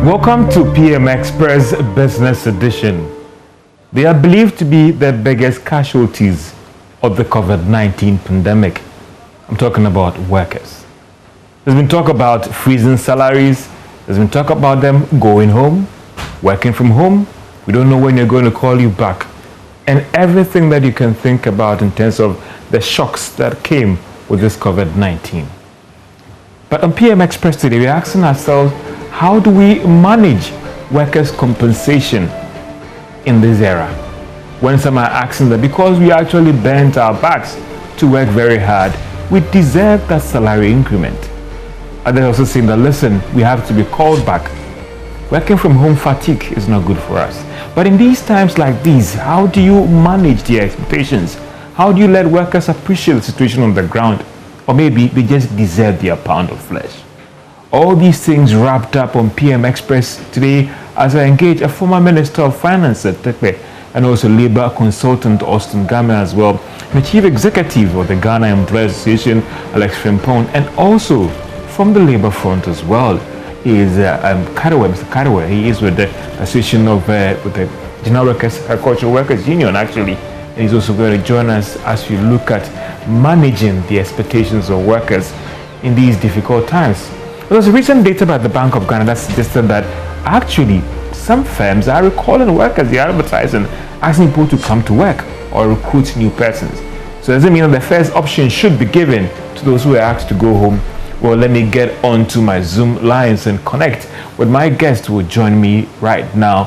Welcome to PM Express Business Edition. They are believed to be the biggest casualties of the COVID-19 pandemic. I'm talking about workers. There's been talk about freezing salaries. There's been talk about them going home, working from home. We don't know when they're going to call you back. And everything that you can think about in terms of the shocks that came with this COVID-19. But on PM Express today, we're asking ourselves, how do we manage workers' compensation in this era? When some are asking that because we actually bent our backs to work very hard, we deserve that salary increment. Others also saying that, listen, we have to be called back. Working from home fatigue is not good for us. But in these times like these, how do you manage their expectations? How do you let workers appreciate the situation on the ground? Or maybe they just deserve their pound of flesh. All these things wrapped up on PM Express today as I engage a former Minister of Finance at KAREWEH and also Labour consultant Austin GAMEY as well, the Chief Executive of the Ghana Employers Association, FRIMPONG, and also from the Labour front as well. He is KAREWEH, Mr. KAREWEH. He is with the Association of with the General Workers, Agricultural Workers Union actually. And he's also going to join us as we look at managing the expectations of workers in these difficult times. There was recent data by the Bank of Ghana that suggested that actually some firms are recalling workers, they are advertising, asking people to come to work or recruit new persons. So does it mean that the first option should be given to those who are asked to go home? Well, let me get onto my Zoom lines and connect with my guest who will join me right now.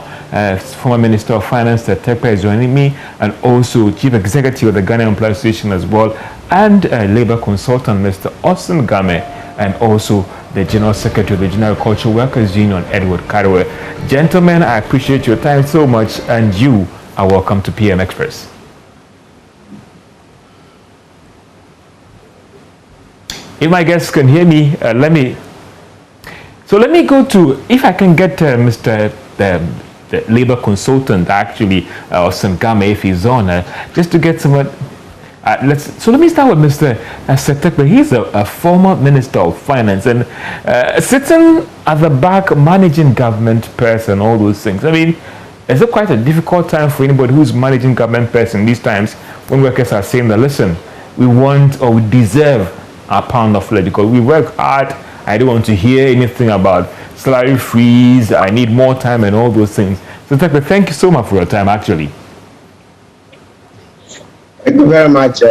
Former Minister of Finance, KAREWEH, is joining me, and also Chief Executive of the Ghana Employers Association as well, and Labour consultant, Mr. Austin GAMEY, and also the General Secretary of the General Agricultural Workers Union, KAREWEH. Gentlemen, I appreciate your time so much, and you are welcome to PM Express. If my guests can hear me, let me go to, if I can get Mr. The Labour consultant, actually, Austin GAMEY, if he's on, just to get some. So let me start with Mr. KAREWEH. He's a former Minister of Finance and sitting at the back, managing government person, all those things. I mean, is it quite a difficult time for anybody who's managing government person these times when workers are saying that, listen, we want or we deserve our pound of flesh because we work hard. I don't want to hear anything about salary freeze. I need more time and all those things. So KAREWEH, thank you so much for your time, actually. Thank you very much,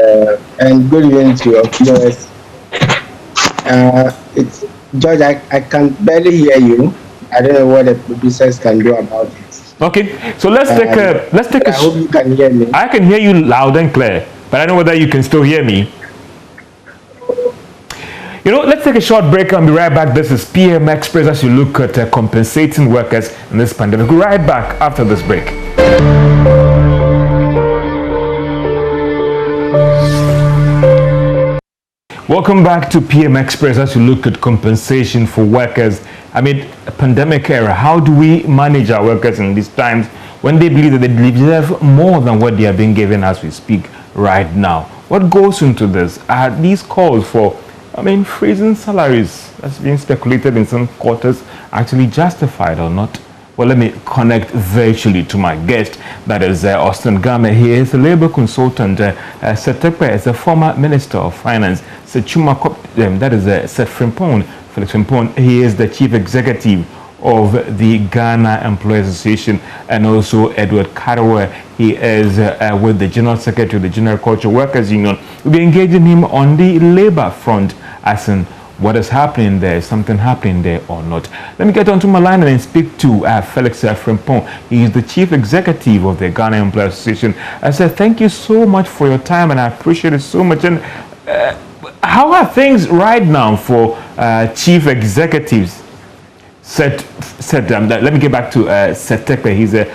and good evening to your viewers. It's George. I can barely hear you. I don't know what the producers can do about it. Okay, so let's take a. I hope you can hear me. I can hear you loud and clear, but I don't know whether you can still hear me. You know, let's take a short break and be right back. This is PM Express as you look at compensating workers in this pandemic. We'll be right back after this break. Welcome back to PM Express as we look at compensation for workers amid a pandemic era. How do we manage our workers in these times when they believe that they deserve more than what they are being given as we speak right now? What goes into this? Are these calls for, freezing salaries that's being speculated in some quarters actually justified or not? Well, let me connect virtually to my guest. That is Austin GAMEY. He is a Labour consultant. KAREWEH is a former Minister of Finance. That is FRIMPONG. FRIMPONG. He is the Chief Executive of the Ghana Employers Association, and also KAREWEH. He is with the General Secretary of the General Agricultural Workers Union. We'll be engaging him on the Labour front, as in what is happening there, is something happening there or not. Let me get onto my line and speak to Felix FRIMPONG. He is the Chief Executive of the Ghana Employers Association. I said, thank you so much for your time, and I appreciate it so much. And how are things right now for chief executives? Let me get back to KAREWEH. He's a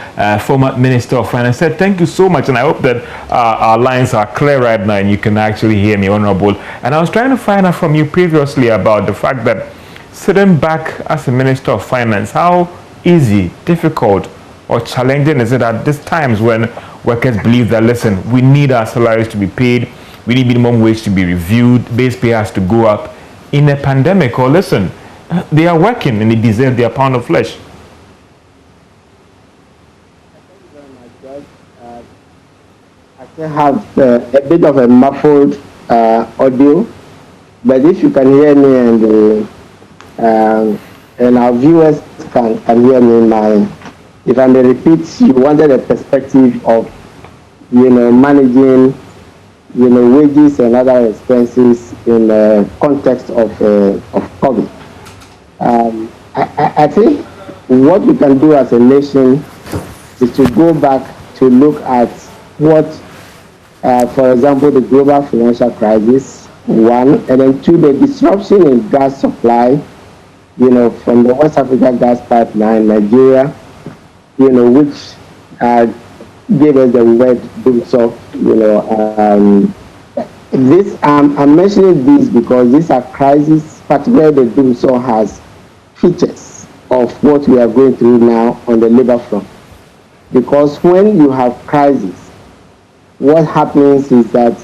former Minister of Finance. Thank you so much, and I hope that our lines are clear right now and you can actually hear me, Honorable. And I was trying to find out from you previously about the fact that sitting back as a Minister of Finance, how easy, difficult, or challenging is it at these times when workers believe that, listen, we need our salaries to be paid, we need minimum wage to be reviewed, base pay has to go up in a pandemic, or listen, they are working and they deserve their pound of flesh. I have a bit of a muffled audio, but if you can hear me and our viewers can hear me, if I may repeat, you wanted a perspective of managing wages and other expenses in the context of COVID. I think what we can do as a nation is to go back to look at what, for example, the global financial crisis, one, and then two, the disruption in gas supply, from the West Africa gas pipeline, Nigeria, which gave us the word boomsoft, this, I'm mentioning this because these are crises, particularly the doomsaw has features of what we are going through now on the labor front. Because when you have crisis, what happens is that,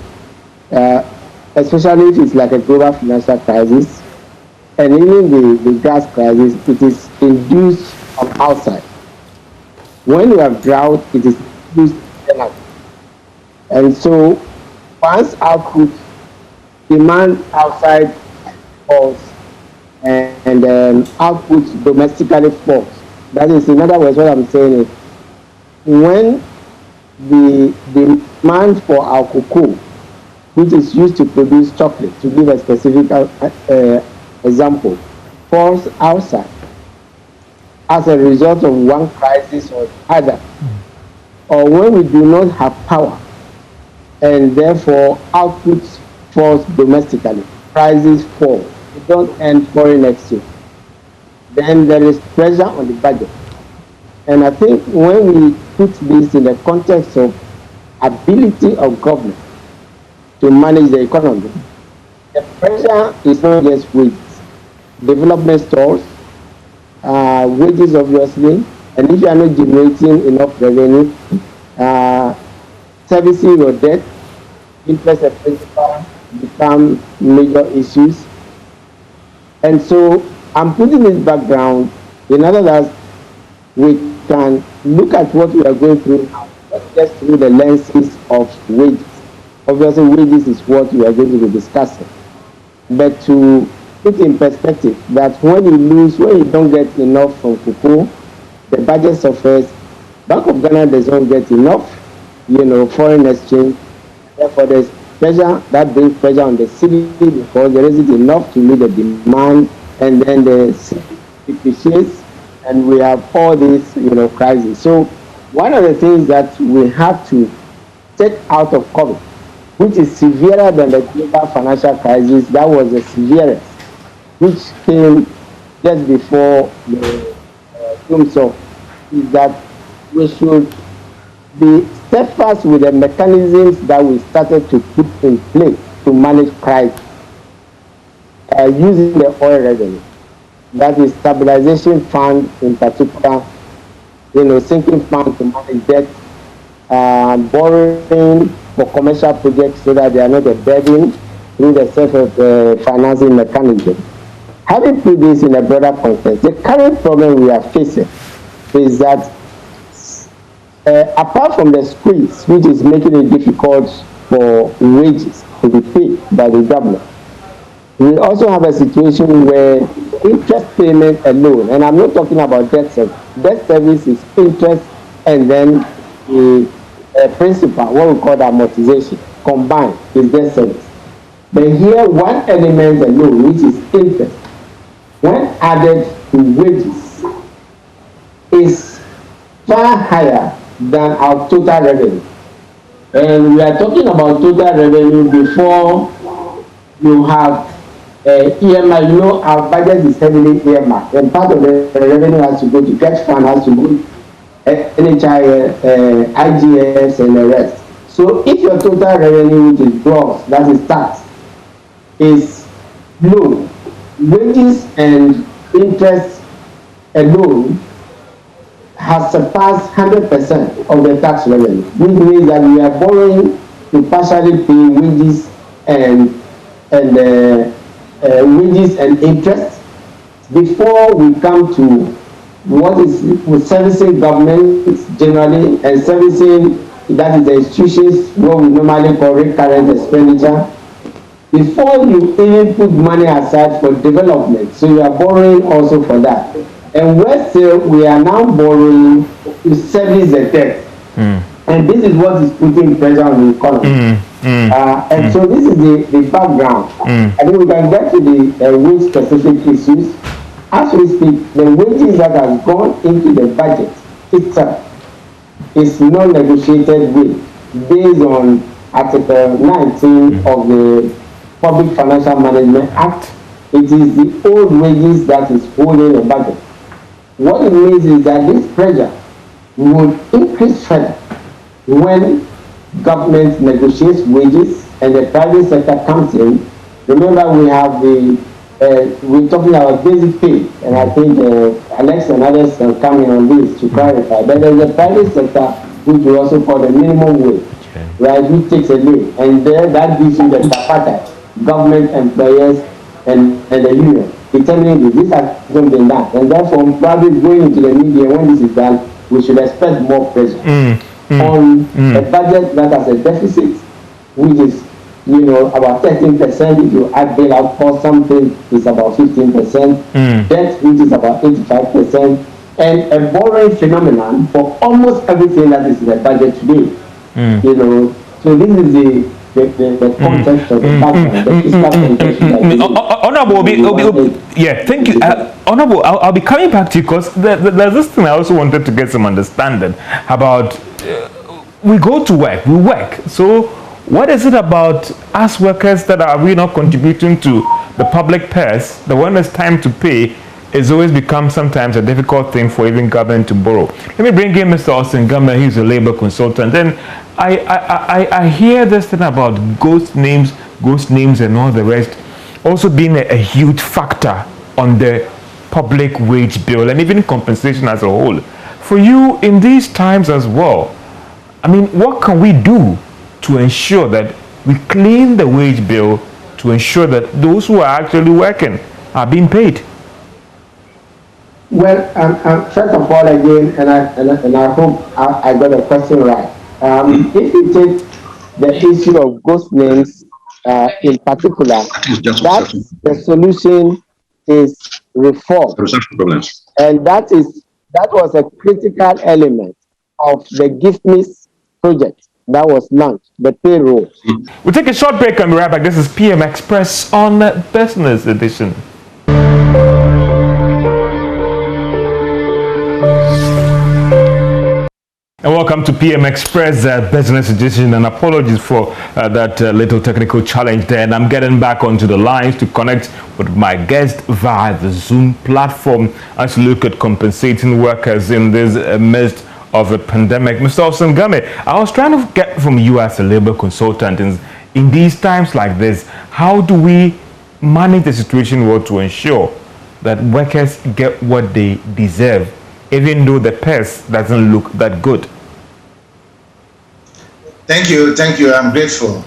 especially if it's like a global financial crisis, and even the gas crisis, it is induced from outside. When you have drought, it is induced internally. And so once output, demand outside falls, and output domestically falls. That is, in other words, what I'm saying is, when the demand for our cocoa, which is used to produce chocolate, to give a specific example, falls outside as a result of one crisis or other, or when we do not have power, and therefore output falls domestically, prices fall, we don't earn foreign exchange, then there is pressure on the budget. And I think when we put this in the context of ability of government to manage the economy, the pressure is not just wages, development stores, wages obviously, and if you are not generating enough revenue, servicing your debt, interest and principal become major issues. And so I'm putting this background in order that we can look at what we are going through now, not just through the lenses of wages. Obviously, wages is what we are going to be discussing. But to put in perspective that when you don't get enough from cocoa, the budget suffers. Bank of Ghana does not get enough, foreign exchange. Therefore, there's pressure that brings pressure on the city because there isn't enough to meet the demand, and then the city depreciates, and we have all these, crises. So, one of the things that we have to take out of COVID, which is severer than the global financial crisis, that was the severest, which came just before the doomsday, is that we should be steadfast with the mechanisms that we started to put in place to manage crisis, using the oil revenue. That is stabilization fund in particular, sinking fund to manage debt, borrowing for commercial projects so that they are not a burden through the self-financing mechanism. Having put this in a broader context, the current problem we are facing is that apart from the squeeze, which is making it difficult for wages to be paid by the government, we also have a situation where interest payment alone, and I'm not talking about debt service. Debt service is interest and then a principal, what we call the amortization, combined is debt service. But here, one element alone, which is interest, when added to wages, is far higher than our total revenue. And we are talking about total revenue before you have EMI. Our budget is heavily earmarked, and part of the revenue has to go to debt fund, has to go to NHI, IGS, and the rest. So if your total revenue, which is gross, that is tax, is low, wages and interest alone has surpassed 100% of the tax revenue, which means that we are borrowing to partially pay wages and wages and interest before we come to what is with servicing government generally and servicing that is the institutions, what we normally call recurrent expenditure, before you even put money aside for development. So you are borrowing also for that. And where still we are now borrowing to service the debt. And this is what is putting pressure on the economy. And so this is the background. I think we can get to the wage specific issues. As we speak, the wages that has gone into the budget itself is non-negotiated wage based on Article 19 of the Public Financial Management Act. It is the old wages that is holding the budget. What it means is that this pressure would increase further when government negotiates wages and the private sector comes in. Remember, we have we're talking about basic pay, and I think Alex and others are coming on this to clarify. But there's a private sector which we also call the minimum wage, right, which takes a lead, and there that gives you the tripartite, government, employers, and the union, determining this hasn't been done, and therefore probably going into the media when this is done, we should expect more pressure on a budget that has a deficit, which is about 13%. If you add bailout cost, something is about 15%. Debt, which is about 85%, and a borrowing phenomenon for almost everything that is in the budget today. So this is the context of the background, the fiscal context. Honorable, yeah, thank you. Honorable, I'll be coming back to you because there's this thing I also wanted to get some understanding about. We go to work, we work. So what is it about us workers that are we not contributing to the public purse that when it's time to pay, it's always become sometimes a difficult thing for even government to borrow? Let me bring in Mr. Austin Gama. He's a labor consultant. Then I hear this thing about ghost names and all the rest also being a huge factor on the public wage bill and even compensation as a whole. For you in these times as well, I mean, what can we do to ensure that we clean the wage bill to ensure that those who are actually working are being paid? Well, first of all, again, and I hope I got the question right. If you take the issue of ghost names in particular, that the solution is reform, and that was a critical element of the Gift Me project that was launched, the payroll. We'll take a short break and be right back. This is PM Express on Business Edition. And welcome to PM Express Business Edition, and apologies for that little technical challenge there. And I'm getting back onto the lines to connect with my guest via the Zoom platform as we look at compensating workers in this midst of a pandemic. Mr. Austin Game, I was trying to get from you as a labor consultant in these times like this, how do we manage the situation well to ensure that workers get what they deserve, even though the purse doesn't look that good? Thank you. I'm grateful.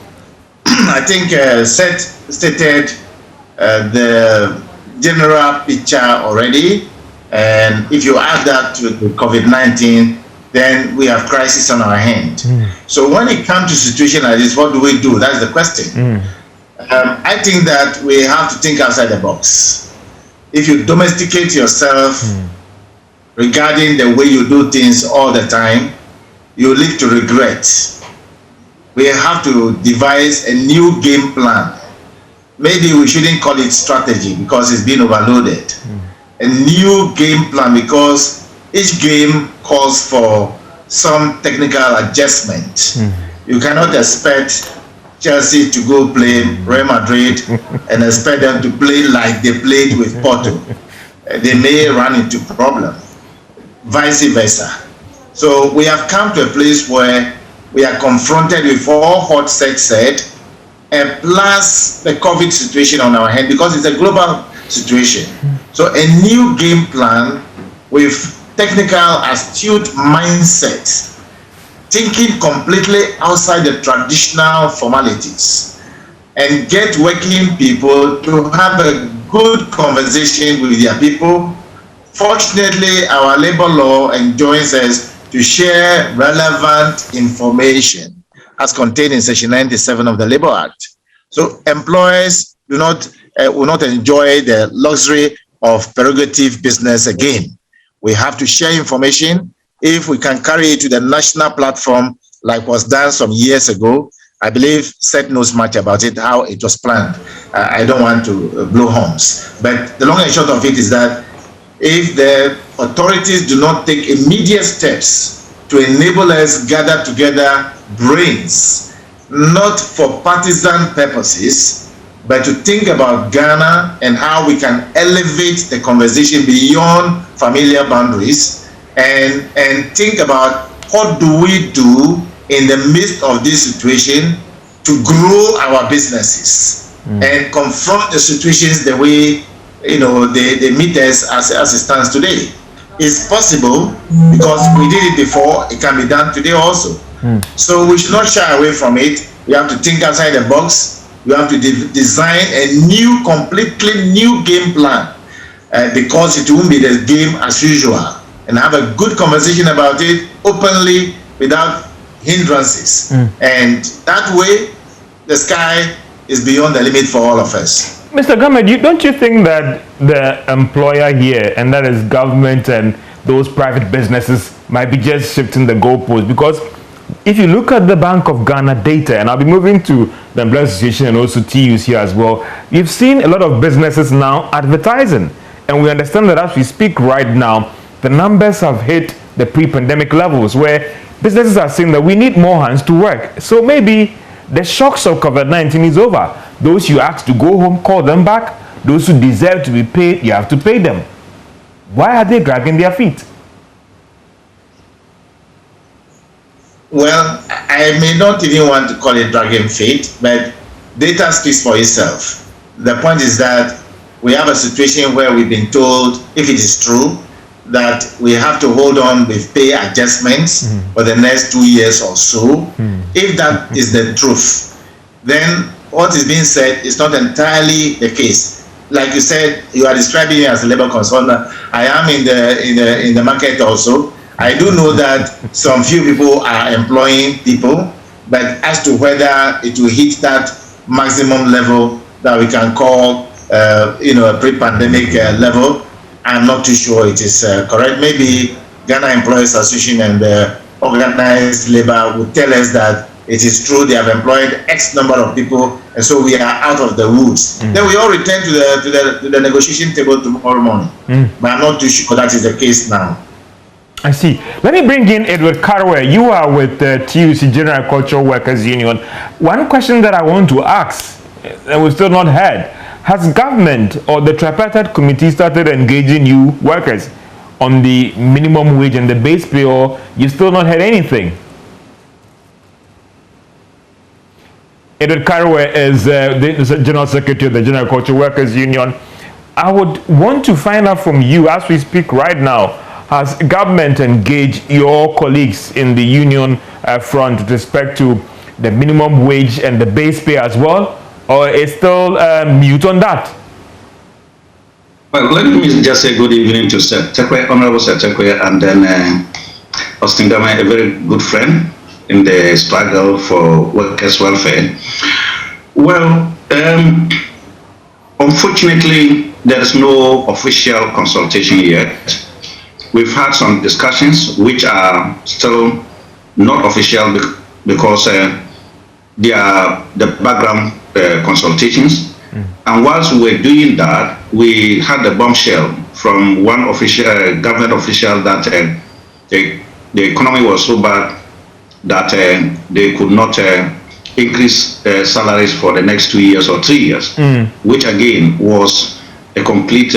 I think stated the general picture already, and if you add that to the COVID-19, then we have crisis on our hand. So when it comes to a situation like this, what do we do? That's the question. I think that we have to think outside the box. If you domesticate yourself regarding the way you do things all the time, you live to regret. We have to devise a new game plan. Maybe we shouldn't call it strategy because it's been overloaded. A new game plan, because each game calls for some technical adjustment. You cannot expect Chelsea to go play Real Madrid and expect them to play like they played with Porto. They may run into problem, vice versa. So we have come to a place where we are confronted with all what Seth said, and plus the COVID situation on our hand, because it's a global situation. So a new game plan with technical, astute mindset, thinking completely outside the traditional formalities, and get working people to have a good conversation with their people. Fortunately, our labor law enjoins us to share relevant information as contained in Section 97 of the Labour Act. So employers will not enjoy the luxury of prerogative business again. We have to share information. If we can carry it to the national platform like was done some years ago, I believe Seth knows much about it, how it was planned. I don't want to blow horns. But the long and short of it is that if the authorities do not take immediate steps to enable us gather together brains, not for partisan purposes, but to think about Ghana and how we can elevate the conversation beyond familiar boundaries and think about what do we do in the midst of this situation to grow our businesses and confront the situations the way they meet us as it stands today. It's possible because we did it before, it can be done today also. So we should not shy away from it. We have to think outside the box. We have to design a completely new game plan because it won't be the game as usual, and have a good conversation about it openly without hindrances. And that way, the sky is beyond the limit for all of us. Mr. GAMEY, don't you think that the employer here, and that is government and those private businesses, might be just shifting the goalposts? Because if you look at the Bank of Ghana data, and I'll be moving to the Employers Association and also TUs here as well, you've seen a lot of businesses now advertising. And we understand that as we speak right now, the numbers have hit the pre-pandemic levels where businesses are saying that we need more hands to work. So maybe the shocks of COVID-19 is over. Those you ask to go home, call them back. Those who deserve to be paid, you have to pay them. Why are they dragging their feet? Well, I may not even want to call it dragging feet, but data speaks for itself. The point is that we have a situation where we've been told, if it is true, that we have to hold on with pay adjustments for the next 2 years or so. If that is the truth, then what is being said is not entirely the case. Like you said, you are describing me as a labor consultant. I am in the market also. I do know that some few people are employing people, but as to whether it will hit that maximum level that we can call a pre-pandemic level, I'm not too sure it is correct. Maybe Ghana Employers Association and the organized labor would tell us that it is true they have employed X number of people, and so we are out of the woods. Then we all return to the negotiation table tomorrow morning. But I'm not too sure that is the case now. I see. Let me bring in Edward KAREWEH. You are with the TUC General Agricultural Workers Union. One question that I want to ask, and we've still not heard, has government or the tripartite committee started engaging you workers on the minimum wage and the base pay, or you still not heard anything? Edward KAREWEH is the General Secretary of the General Agricultural Workers Union. I would want to find out from you, as we speak right now, has government engaged your colleagues in the union front with respect to the minimum wage and the base pay as well, or is still mute on that? Well, let me just say good evening to Honorable Sir Tekwe, and then Austin GAMEY, a very good friend in the struggle for workers' welfare. Well, unfortunately, there is no official consultation yet. We've had some discussions which are still not official because they are the background consultations. And whilst we were doing that, we had a bombshell from one official, government official that the economy was so bad that they could not increase salaries for the next 2 years or 3 years, which again was a complete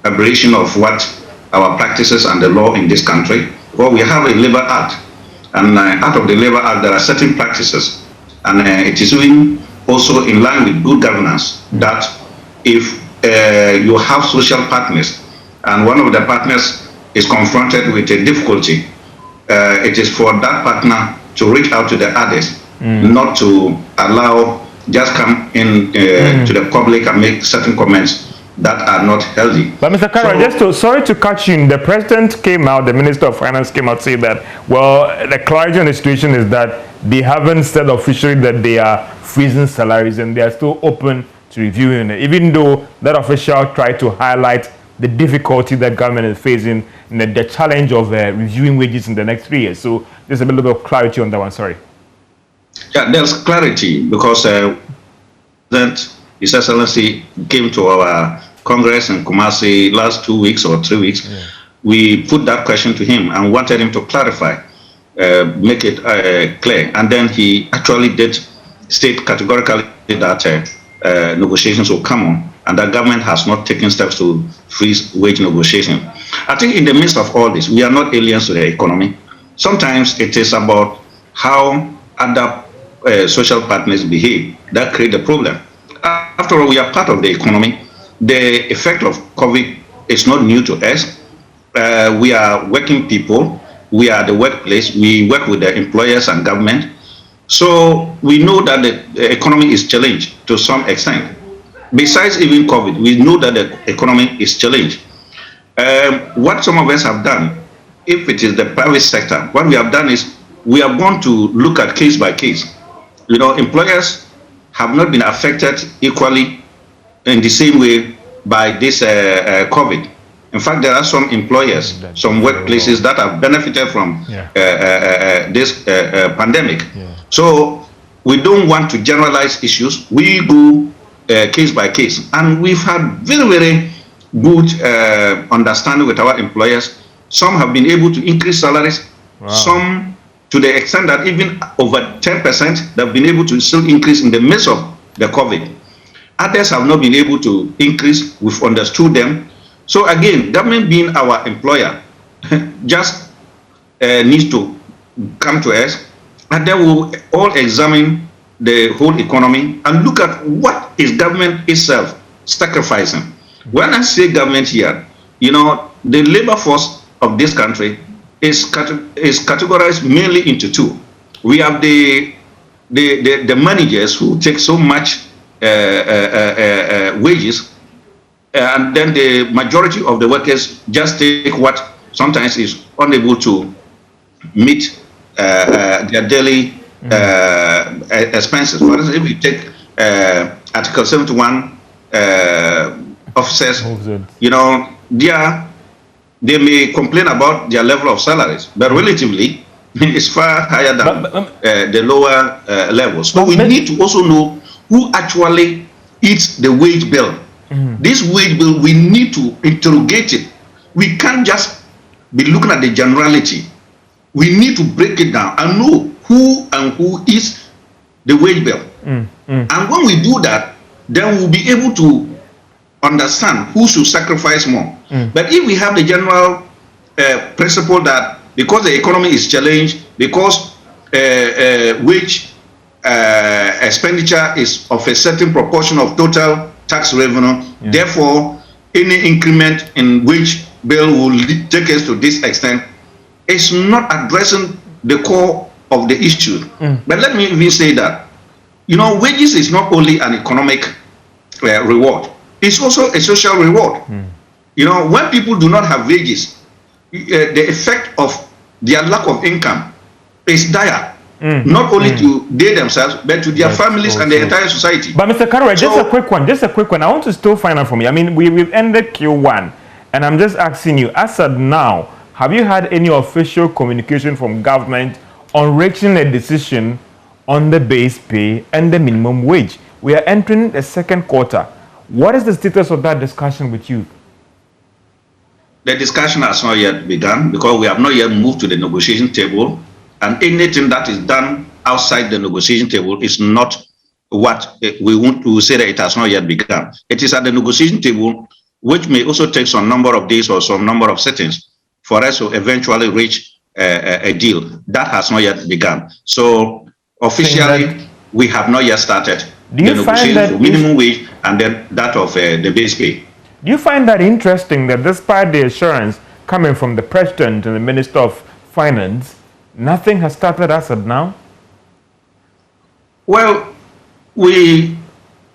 aberration of what our practices and the law in this country. Well, we have a Labor Act, and out of the Labor Act there are certain practices, and it is also in line with good governance that if you have social partners and one of the partners is confronted with a difficulty, it is for that partner to reach out to the others, not to allow just come in to the public and make certain comments that are not healthy. But Mr. Karewehe, sorry to cut you in, the president came out, the Minister of Finance came out saying that, well, the clarity on the situation is that they haven't said officially that they are freezing salaries and they are still open to reviewing it, even though that official tried to highlight the difficulty that government is facing and the challenge of reviewing wages in the next 3 years. So there's a little bit of clarity on that one, sorry. Yeah, there's clarity because that His Excellency came to our Congress in Kumasi last 2 weeks or 3 weeks. Yeah. We put that question to him and wanted him to clarify, make it clear. And then he actually did state categorically that negotiations will come on and that government has not taken steps to freeze wage negotiation. I think in the midst of all this, we are not aliens to the economy. Sometimes it is about how other social partners behave that create the problem. After all, we are part of the economy. The effect of COVID is not new to us. We are working people. We are the workplace. We work with the employers and government. So we know that the economy is challenged to some extent. Besides even COVID, we know that the economy is challenged. What some of us have done, if it is the private sector, what we have done is we are going to look at case by case. You know, employers have not been affected equally in the same way by this COVID. In fact, there are some employers, some workplaces that have benefited from this pandemic. Yeah. So we don't want to generalize issues. We go case by case. And we've had very, very good understanding with our employers. Some have been able to increase salaries. Wow. Some to the extent that even over 10%, they've been able to still increase in the midst of the COVID. Others have not been able to increase. We've understood them. So again, government being our employer just needs to come to us, and then we'll all examine the whole economy and look at what is government itself sacrificing. When I say government here, you know, the labor force of this country is categorized mainly into two. We have the managers who take so much wages, and then the majority of the workers just take what sometimes is unable to meet their daily expenses. For instance, if you take Article 71 officers, you know, they may complain about their level of salaries, but relatively it's far higher than the lower levels. So we need to also know who actually eats the wage bill. This wage bill, we need to interrogate it. We can't just be looking at the generality. We need to break it down and know who eats the wage bill. And when we do that, then we'll be able to understand who should sacrifice more. But if we have the general principle that because the economy is challenged, because wage expenditure is of a certain proportion of total tax revenue, therefore any increment in wage bill will take us to this extent, it's not addressing the core of the issue. But let me even say that, you know, wages is not only an economic reward, it's also a social reward. You know, when people do not have wages, the effect of their lack of income is dire. Not only to they themselves, but to their families and the entire society. But Mr. Karewehe, just a quick one. I want to still find out from you. I mean, we've ended Q1, and I'm just asking you, as of now, have you had any official communication from government on reaching a decision on the base pay and the minimum wage? We are entering the second quarter. What is the status of that discussion with you? The discussion has not yet begun because we have not yet moved to the negotiation table. And anything that is done outside the negotiation table is not what we want to say that it has not yet begun. It is at the negotiation table, which may also take some number of days or some number of sittings for us to eventually reach a deal. That has not yet begun. So officially, we have not yet started the negotiation for minimum wage and then that of the base pay. Do you find that interesting that despite the assurance coming from the President and the Minister of Finance, nothing has started as of now? Well, we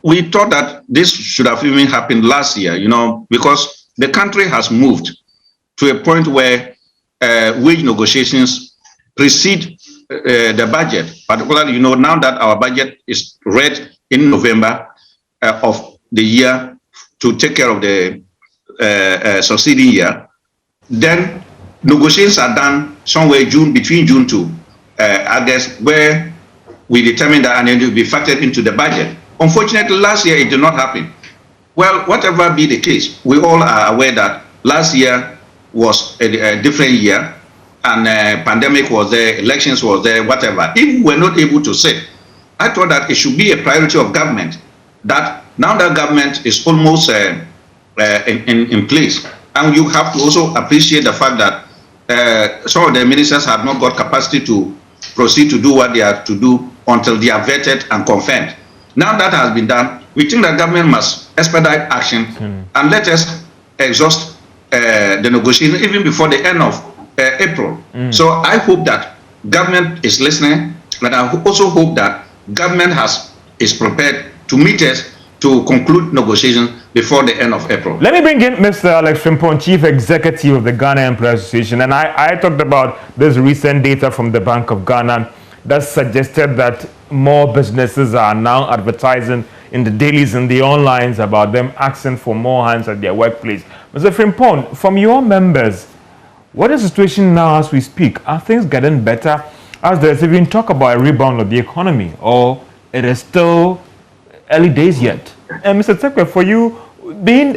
we thought that this should have even happened last year, because the country has moved to a point where wage negotiations precede the budget, particularly, now that our budget is read in November of the year to take care of the succeeding year, then negotiations are done somewhere between June to August, where we determine that and it will be factored into the budget. Unfortunately, last year it did not happen. Well, whatever be the case, we all are aware that last year was a different year, and pandemic was there, elections was there, whatever. If we're not able to say, I thought that it should be a priority of government, that now that government is almost in place, and you have to also appreciate the fact that some of the ministers have not got capacity to proceed to do what they are to do until they are vetted and confirmed. Now that has been done, we think that government must expedite action and let us exhaust the negotiation even before the end of April. So I hope that government is listening, but I also hope that government is prepared to meet us to conclude negotiations before the end of April. Let me bring in Mr. Alex Frimpong, Chief Executive of the Ghana Employers Association. And I talked about this recent data from the Bank of Ghana that suggested that more businesses are now advertising in the dailies and the onlines about them asking for more hands at their workplace. Mr. Frimpong, from your members, what is the situation now as we speak? Are things getting better? As there's even talk about a rebound of the economy, or it is still early days yet? And Mr. Tekwe, for you, being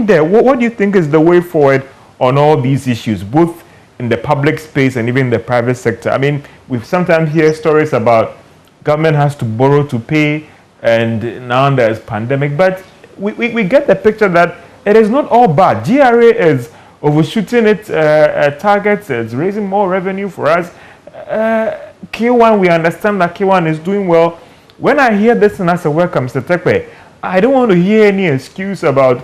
there, what do you think is the way forward on all these issues, both in the public space and even the private sector? I mean, we sometimes hear stories about government has to borrow to pay, and now there's pandemic, but we get the picture that it is not all bad. GRA is overshooting its targets, it's raising more revenue for us. K1, we understand that K1 is doing well. When I hear this and as a worker, Mr. Tekwe, I don't want to hear any excuse about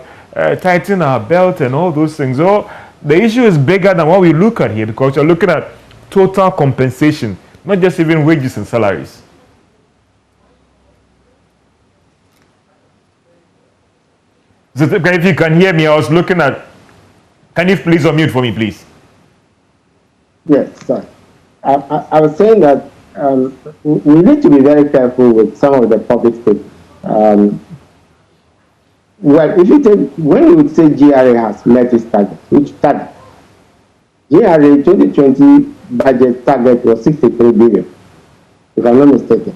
tightening our belt and all those things. Oh, the issue is bigger than what we look at here, because you're looking at total compensation, not just even wages and salaries. So if you can hear me, I was looking at, can you please unmute for me, please? Yes, sir. I was saying that we need to be very careful with some of the public statements. Well, if you take, when you would say GRA has met its target, which target? GRA 2020 budget target was 63 billion, if I'm not mistaken.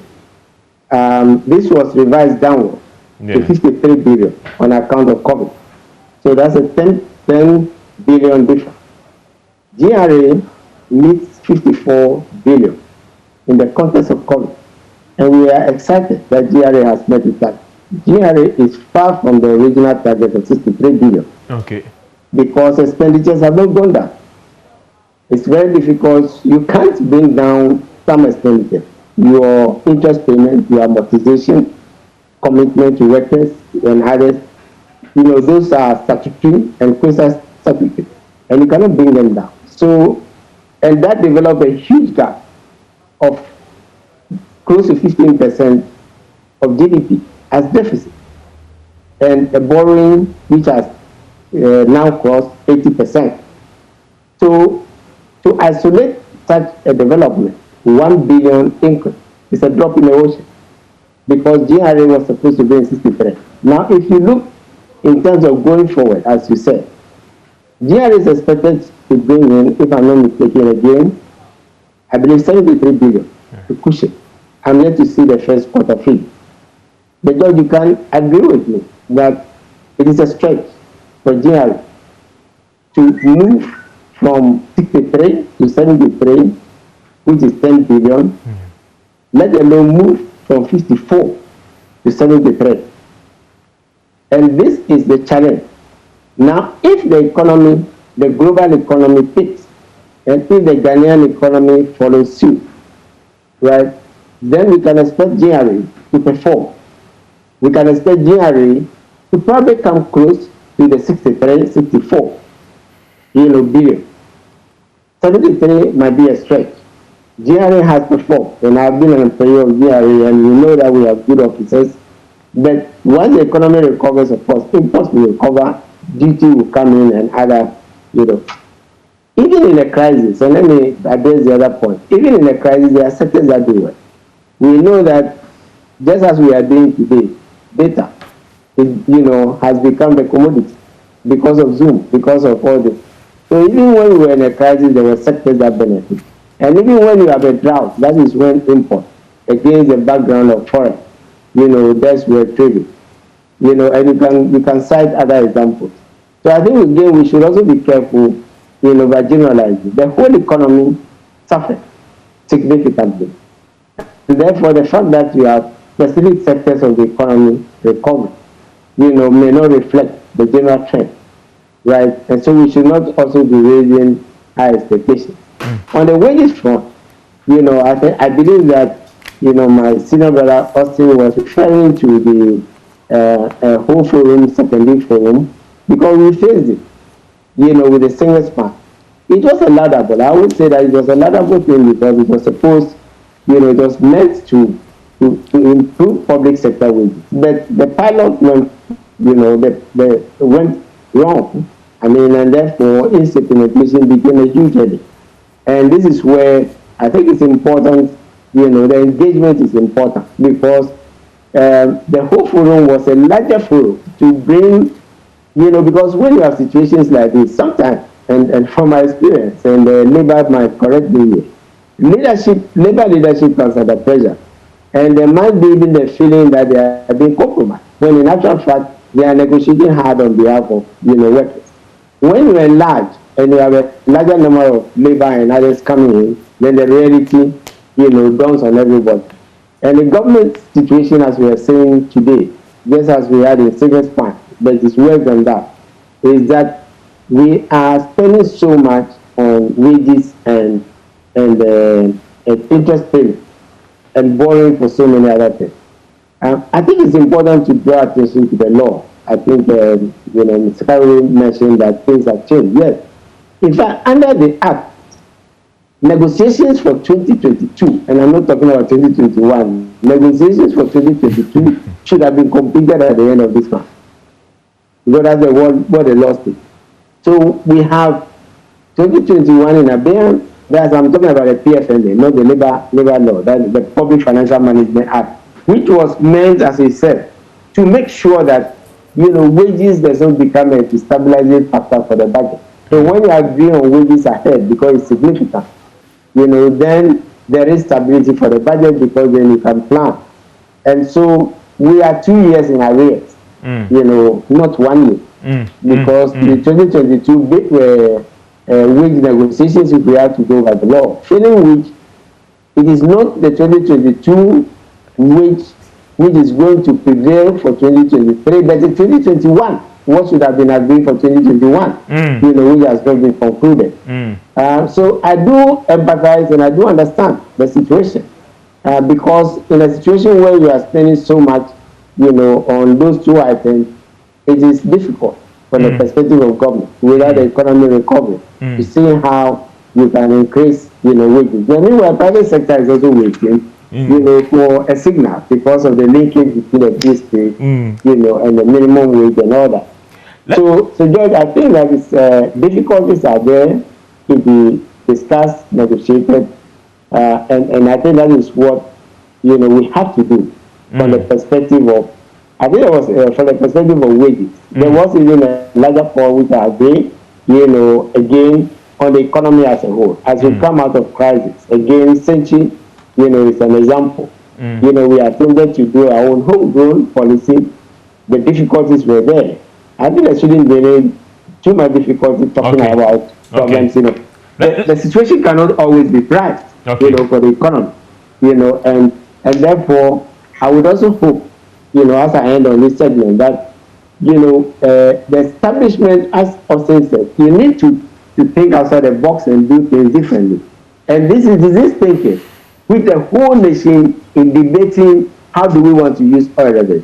This was revised downward to 53 billion on account of COVID. So that's a 10 billion difference. GRA meets 54 billion in the context of COVID. And we are excited that GRA has met its target. GRA is far from the original target of 63 billion. Okay. Because expenditures have not gone down. It's very difficult. You can't bring down some expenditure. Your interest payment, your amortization, commitment to workers and others, those are statutory and quasi-statutory, and you cannot bring them down. So, and that developed a huge gap of close to 15% of GDP as deficit, and the borrowing which has now crossed 80%. So, to isolate such a development, 1 billion increase is a drop in the ocean, because GRA was supposed to be in 63. Now, if you look in terms of going forward, as you said, GRA is expected to bring in, if I'm not mistaken again, I believe 73 billion to push it. I'm yet to see the first quarter figure. Because you can agree with me that it is a stretch for GRA to move from 63 to 73, which is 10 billion, let alone move from 54 to 73. And this is the challenge. Now, if the economy, the global economy picks, and if the Ghanaian economy follows suit, right, then we can expect GRA to perform. We can expect GRA to probably come close to the 63, 64 billion. 73 might be a stretch. GRA has performed, and I've been an employee of GRA, and we know that we have good officers But once the economy recovers, of course, imports will recover, duty will come in, and other, you know. Even in a crisis, and let me address the other point, even in a crisis, there are sectors that do well. We know that just as we are doing today, data, has become the commodity because of Zoom, because of all this. So even when we were in a crisis, there were sectors that benefit. And even when you have a drought, that is when import, against the background of foreign, that's where trading. And you can cite other examples. So I think again we should also be careful, by generalizing. The whole economy suffered significantly. And therefore the fact that you have specific sectors of the economy recovering, may not reflect the general trend. Right? And so we should not also be raising high expectations. On the wages front, I believe that, my senior brother Austin was referring to the whole forum, secondary forum, because we faced it, with the single span. It was a laudable. I would say that it was a laudable thing because it was supposed, it was meant to improve public sector wages. But the pilot went, went wrong. And therefore, its implementation became a huge headache. And this is where I think it's important, the engagement is important because the whole forum was a larger forum to bring, because when you have situations like this, sometimes, and from my experience, and labor might correct me here, labor leadership comes under pressure. And there might be even the feeling that they are being compromised, when in actual fact, they are negotiating hard on behalf of, workers. When you enlarge and you have a larger number of labor and others coming in, then the reality, dawns on everybody. And the government situation, as we are saying today, just as we had in Signals Point, but it's worse than that, is that we are spending so much on wages and interest payments and borrowing for so many other things. I think it's important to draw attention to the law. I think, Mr. KAREWEH mentioned that things have changed. Yes. In fact, under the Act, negotiations for 2022, and I'm not talking about 2021, negotiations for 2022 should have been completed at the end of this month. Because that's what the law states. So we have 2021 in abeyance. I'm talking about the PFMA, not the labor law, that's the Public Financial Management Act, which was meant, as I said, to make sure that wages does not become a stabilizing factor for the budget. So when you agree on wages ahead, because it's significant, then there is stability for the budget because then you can plan. And so we are 2 years in arrears, not 1 year, because the 2022 wage negotiations if we have to go by the law, failing which it is not the 2022 wage which is going to prevail for 2023, but in 2021, what should have been agreed for 2021, which has not been concluded. So I do empathize and I do understand the situation, because in a situation where you are spending so much, on those two items, it is difficult from the perspective of government, without the economy recovering, to see how you can increase, wages. But meanwhile, private sector is also waiting, for a signal because of the linkage between the district, and the minimum wage and all that. So George, I think that it's, difficulties are there to be discussed, negotiated, and I think that is what, we have to do from the perspective of, I think it was from the perspective of wages. There was even a larger point which I agree, again, on the economy as a whole. As we come out of crisis, again, Senchi, is an example. We attempted to do our own homegrown policy. The difficulties were there. I think there shouldn't be too much difficulty talking about problems. The situation cannot always be priced, for the economy, and therefore I would also hope, as I end on this segment, that the establishment, as Austin said, you need to think outside the box and do things differently. And this is disease thinking, with the whole nation in debating how do we want to use oil revenue.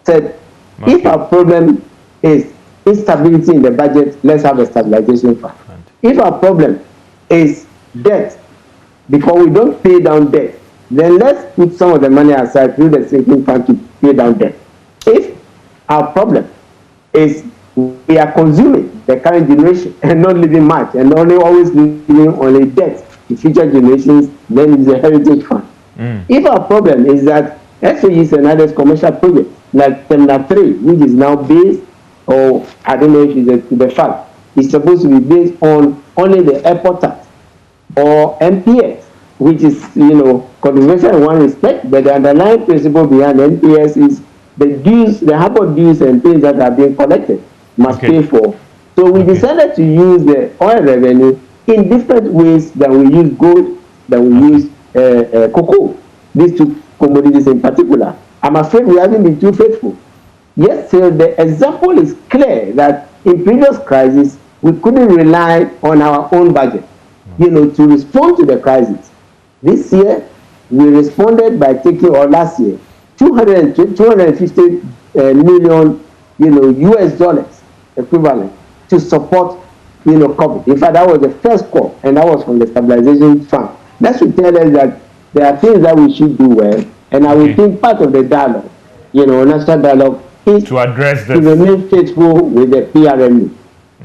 Said, if our problem is instability in the budget, let's have a stabilization fund. If our problem is debt, because we don't pay down debt, then let's put some of the money aside through the sinking fund to pay down debt. If our problem is we are consuming the current generation and not living much and only always living on a debt to future generations, then it's a heritage fund. If our problem is that SOEs and others commercial projects like Terminal 3, which is now based, or I don't know if it's the fact, it's supposed to be based on only the airport tax, or MPS, which is, controversial in one respect, but the underlying principle behind MPS is the dues, the harbor dues and things that are being collected must pay for. So we decided to use the oil revenue in different ways than we use gold, than we use cocoa, these two commodities in particular. I'm afraid we haven't been too faithful. Yes, so the example is clear that in previous crises, we couldn't rely on our own budget, to respond to the crisis. This year, we responded by taking, or last year, 250 million, US dollars equivalent to support, COVID. In fact, that was the first call, and that was from the stabilization fund. That should tell us that there are things that we should do well, and I will think part of the dialogue, national dialogue, is to address this, to remain faithful with the PRMU,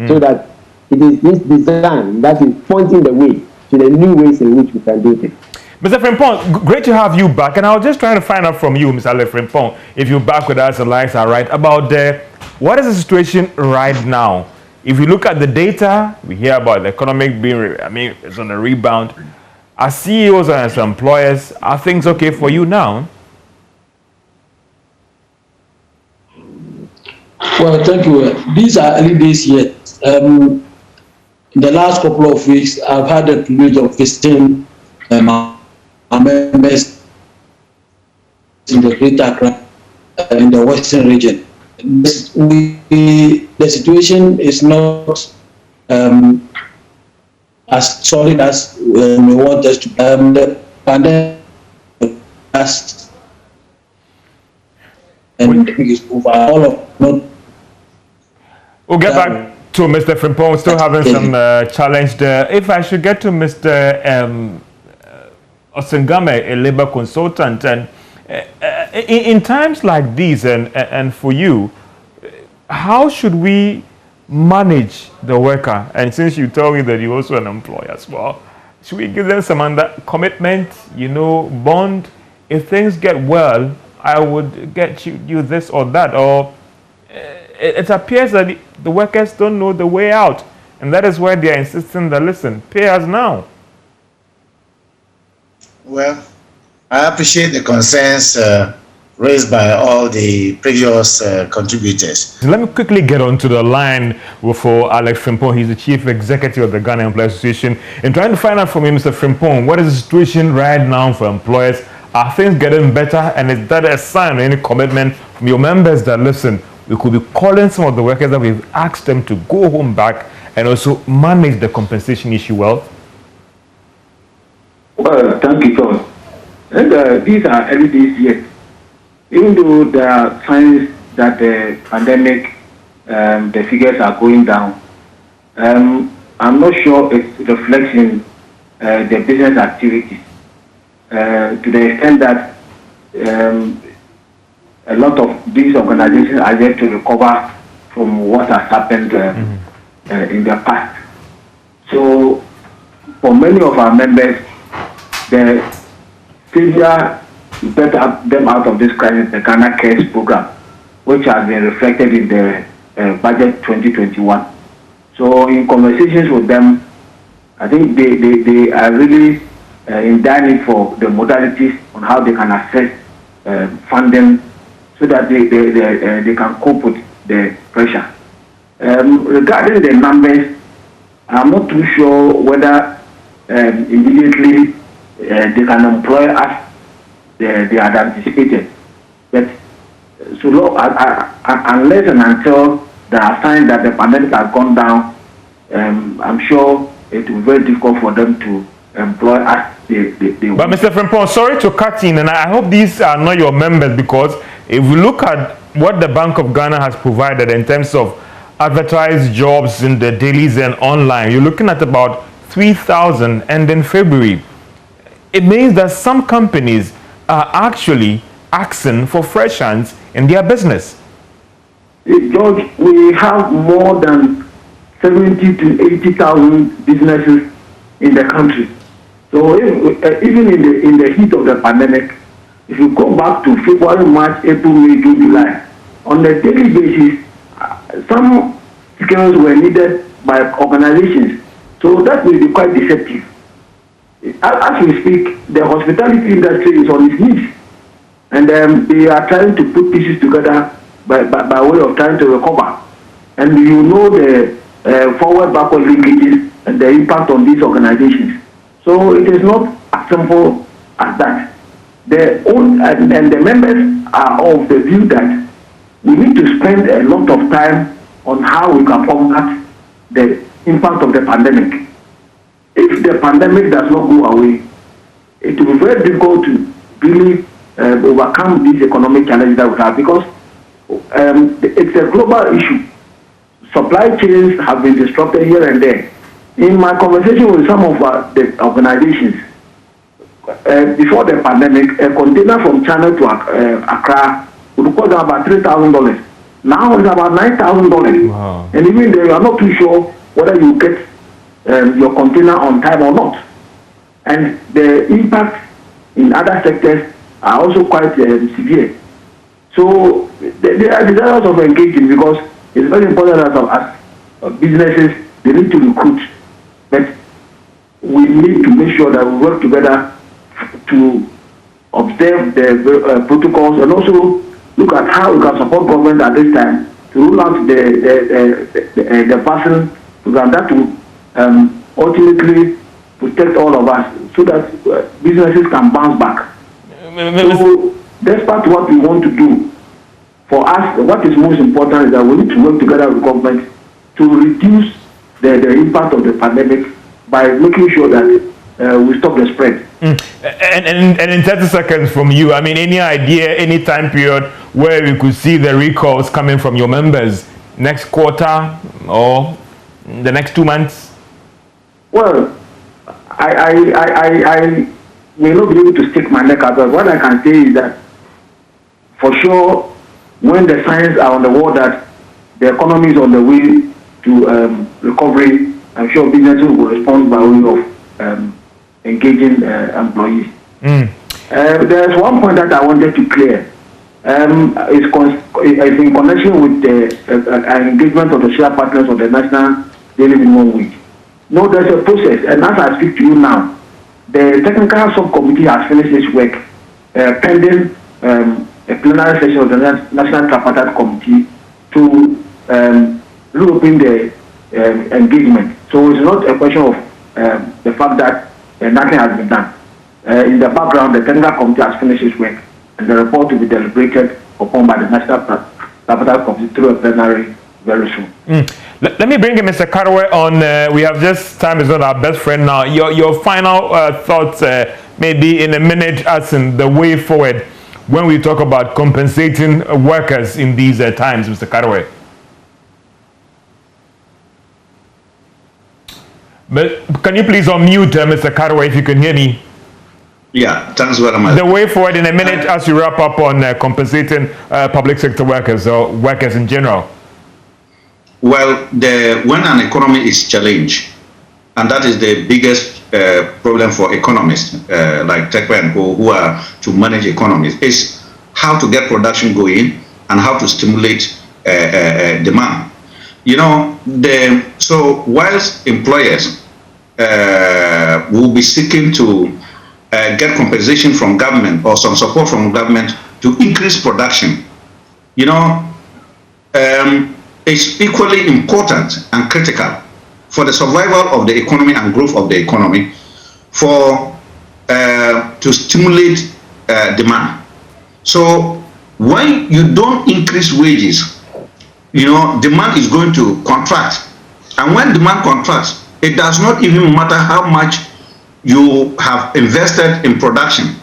so that it is this design that is pointing the way to the new ways in which we can do things. Mr. Frimpong, great to have you back. And I was just trying to find out from you, Mr. Ale Frimpong, if you're back with us, the lights are right, about what is the situation right now? If you look at the data, we hear about the economic being, it's on a rebound. As CEOs and as employers, are things okay for you now? Well, thank you. These are early days yet. In the last couple of weeks, I've had the privilege of visiting our members in the Greater Accra, in the Western region. The situation is not as solid as we want us to. The pandemic and is over. All of not. We'll get back to Mr. Frimpong, still having some challenge there. If I should get to Mr. Osengame, a labor consultant, and in times like these, and for you, how should we manage the worker? And since you told me that you're also an employer as well, should we give them some under commitment, bond? If things get well, I would get you this or that, or it appears that the workers don't know the way out, and that is why they are insisting that, listen, pay us now. Well, I appreciate the concerns raised by all the previous contributors. Let me quickly get onto the line for Alex Frimpong. He's the Chief Executive of the Ghana Employers Association, and trying to find out from you, Mr. Frimpong, what is the situation right now for employers? Are things getting better, and is that a sign or any commitment from your members that, listen, we could be calling some of the workers that we've asked them to go home back and also manage the compensation issue well? Well, thank you, John. And these are early days yet. Even though there are signs that the pandemic, the figures are going down, I'm not sure it's reflecting the business activities to the extent that a lot of these organizations are yet to recover from what has happened in the past. So, for many of our members, the failure to get them out of this crisis, the Ghana Cares program, which has been reflected in the budget 2021. So, in conversations with them, I think they are really in dire need for the modalities on how they can access funding so that they can cope with the pressure. Regarding the numbers, I'm not too sure whether immediately they can employ us they had anticipated. But so unless and until there are signs that the pandemic has gone down, I'm sure it will be very difficult for them to employ us. But Mr. Frimpong, sorry to cut in, and I hope these are not your members, because if we look at what the Bank of Ghana has provided in terms of advertised jobs in the dailies and online, you're looking at about 3,000 and in February. It means that some companies are actually asking for fresh hands in their business? George, we have more than 70 to 80,000 businesses in the country. So even in the heat of the pandemic, if you go back to February, March, April, May, June, July, on a daily basis, some skills were needed by organizations. So that will be quite deceptive. As we speak, the hospitality industry is on its knees, and they are trying to put pieces together by way of trying to recover. And you know the forward-backward linkages and the impact on these organizations. So it is not as simple as that. And the members are of the view that we need to spend a lot of time on how we can combat the impact of the pandemic. If the pandemic does not go away, it will be very difficult to really overcome these economic challenges that we have, because it's a global issue. Supply chains have been disrupted here and there. In my conversation with some of the organizations, before the pandemic, a container from China to Accra would cost about $3,000. Now it's about $9,000. Wow. And even they are not too sure whether you get your container on time or not. And the impact in other sectors are also quite severe. So there are desires of engaging, because it's very important as businesses, they need to recruit. But we need to make sure that we work together to observe the protocols, and also look at how we can support government at this time to rule out the vaccine program that will ultimately protect all of us, so that businesses can bounce back. So despite what we want to do, for us, what is most important is that we need to work together with government to reduce the impact of the pandemic by making sure that we stop the spread. And in 30 seconds from you, I mean, any idea, any time period where we could see the recalls coming from your members next quarter or the next 2 months? Well, I may not be able to stick my neck out, but what I can say is that for sure, when the signs are on the wall that the economy is on the way to recovery, I'm sure businesses will respond by way of engaging employees. There's one point that I wanted to clear. It's in connection with the engagement of the share partners of the National Daily Minimum Wage. No, there's a process, and as I speak to you now, the technical subcommittee has finished its work, pending a plenary session of the National Tripartite Committee to reopen the engagement. So it's not a question of the fact that nothing has been done. In the background, the technical committee has finished its work, and the report will be deliberated upon by the National Tripartite Committee through a plenary very soon. Let me bring in Mr. KAREWEH on. We have just, time is not our best friend now. Your final thoughts, maybe in a minute, as in the way forward when we talk about compensating workers in these times, Mr. KAREWEH. But can you please unmute Mr. KAREWEH if you can hear me? Yeah, thanks very much. The way forward in a minute as you wrap up on compensating public sector workers or workers in general. Well, when an economy is challenged, and that is the biggest problem for economists like TechPay and Co, who are to manage economies, is how to get production going and how to stimulate demand. You know, so whilst employers will be seeking to get compensation from government or some support from government to increase production, you know, it's equally important and critical for the survival of the economy and growth of the economy for to stimulate demand. So when you don't increase wages, you know, demand is going to contract. And when demand contracts, it does not even matter how much you have invested in production.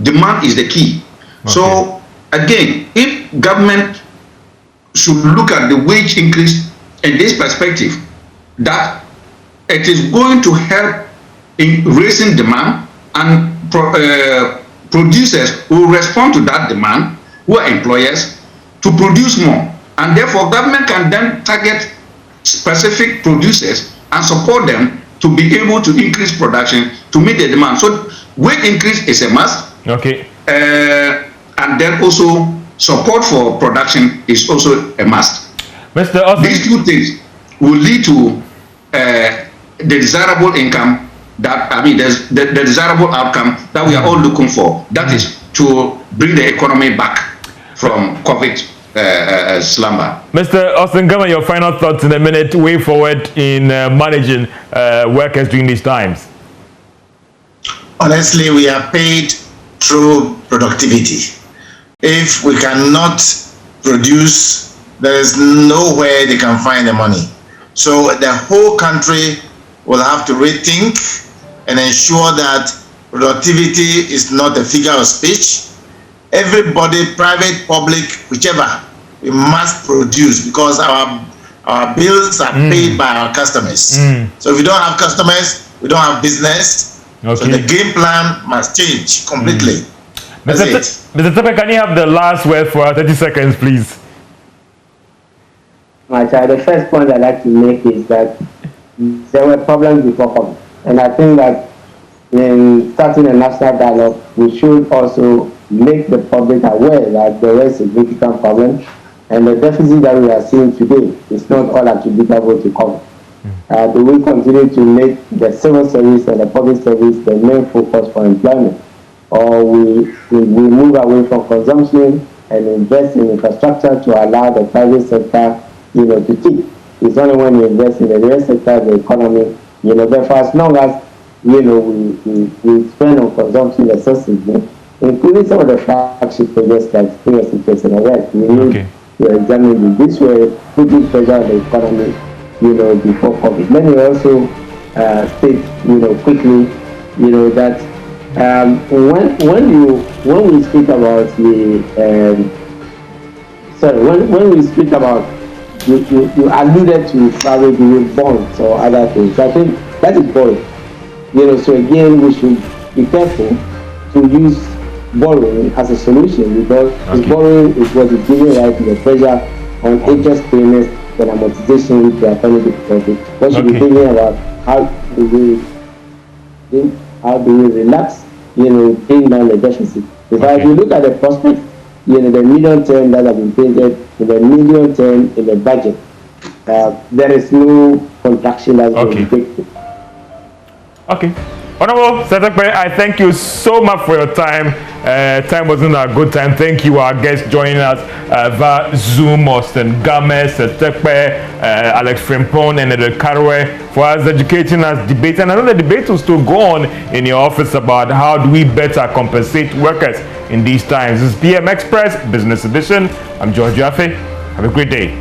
Demand is the key. Okay. So again, if government should look at the wage increase in this perspective, that it is going to help in raising demand, and producers will respond to that demand, who are employers, to produce more. And therefore, government can then target specific producers and support them to be able to increase production to meet the demand. So wage increase is a must. Okay. And then also support for production is also a must. Mr. Austin, these two things will lead to the desirable income that, I mean, there's the desirable outcome that we are all looking for. That is to bring the economy back from COVID slumber. Mr. Austin Gama, your final thoughts in a minute, way forward in managing workers during these times. Honestly, we are paid through productivity. If we cannot produce, there is nowhere they can find the money. So the whole country will have to rethink and ensure that productivity is not a figure of speech. Everybody, private, public, whichever, we must produce because our bills are paid by our customers. So if we don't have customers, we don't have business. Okay. So the game plan must change completely. Mr. Tepe, can you have the last word for 30 seconds, please? My child, the first point I'd like to make is that there were problems before COVID. And I think that in starting a national dialogue, we should also make the public aware that there is a significant problem. And the deficit that we are seeing today is not all attributable to COVID. Do we continue to make the civil service and the public service the main focus for employment? Or we move away from consumption and invest in infrastructure to allow the private sector, to keep? It's only when you invest in the real sector, the economy, therefore as long as, we spend on consumption excessively, including some of the flagship projects like FRIMPONG and the rest, we need to examine this way, putting pressure on the economy, before COVID. Let me also state, quickly, that when we speak about when we speak about, you alluded to probably bonds or other things. I think that is borrowing. So again, we should be careful to use borrowing as a solution because borrowing is what is giving rise to the pressure on interest payments and amortization which we are finding difficulty. We should be thinking about how do we relax, bring down the deficit. Because if you look at the prospects, the medium term that have been painted, in the medium term in the budget, there is no contraction that's going to take place. Okay. Honorable Secretary, I thank you so much for your time. Time wasn't a good time. Thank you, our guests joining us via Zoom, Austin GAMEY, Setepe, Alex FRIMPONG, and the KAREWEH for us educating us, debating. And I know the debate will still go on in your office about how do we better compensate workers in these times. This is PM Express Business Edition. I'm George Jaffe. Have a great day.